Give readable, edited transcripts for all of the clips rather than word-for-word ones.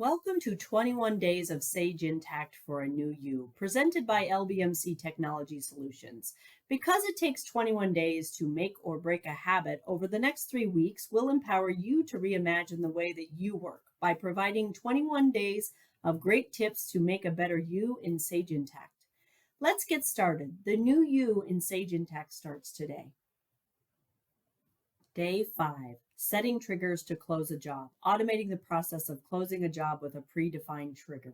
Welcome to 21 Days of Sage Intacct for a New You, presented by LBMC Technology Solutions. Because it takes 21 days to make or break a habit, over the next 3 weeks, we'll empower you to reimagine the way that you work by providing 21 days of great tips to make a better you in Sage Intacct. Let's get started. The new you in Sage Intacct starts today. Day 5, setting triggers to close a job, automating the process of closing a job with a predefined trigger.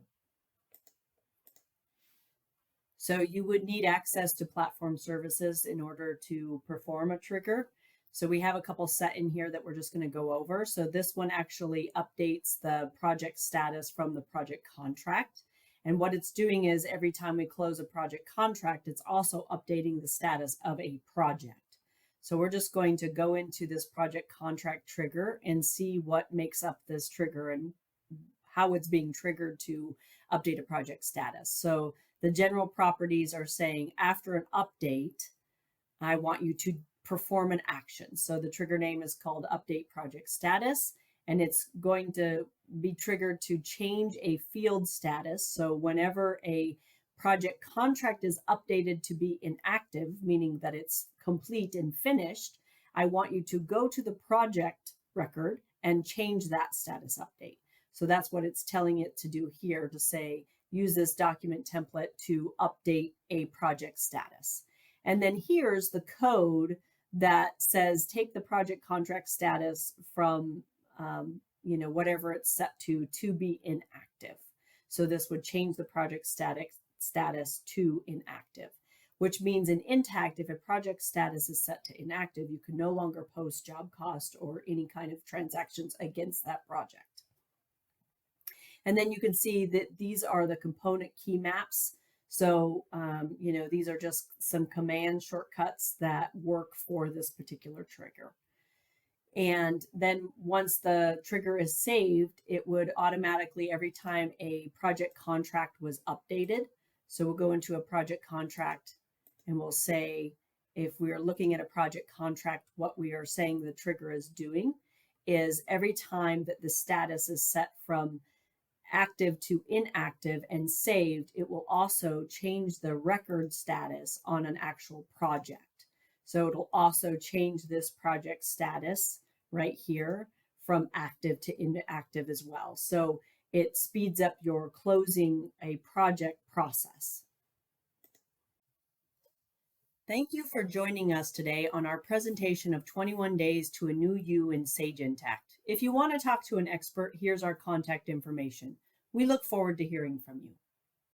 So you would need access to platform services in order to perform a trigger. So we have a couple set in here that we're just going to go over. So this one actually updates the project status from the project contract. And what it's doing is every time we close a project contract, it's also updating the status of a project. So we're just going to go into this project contract trigger and see what makes up this trigger and how it's being triggered to update a project status. So the general properties are saying after an update, I want you to perform an action. So the trigger name is called update project status, and it's going to be triggered to change a field status. So whenever a project contract is updated to be inactive, meaning that it's complete and finished, I want you to go to the project record and change that status update. So that's what it's telling it to do here, to say, use this document template to update a project status. And then here's the code that says, take the project contract status from, whatever it's set to be inactive. So this would change the project status to inactive, which means in Intacct, if a project status is set to inactive, you can no longer post job cost or any kind of transactions against that project. And then you can see that these are the component key maps. So, these are just some command shortcuts that work for this particular trigger. And then once the trigger is saved, it would automatically, every time a project contract was updated. So we'll go into a project contract and we'll say, if we are looking at a project contract, what we are saying the trigger is doing is every time that the status is set from active to inactive and saved, it will also change the record status on an actual project. So it'll also change this project status right here from active to inactive as well. So it speeds up your closing a project process. Thank you for joining us today on our presentation of 21 Days to a New You in Sage Intacct. If you want to talk to an expert, here's our contact information. We look forward to hearing from you.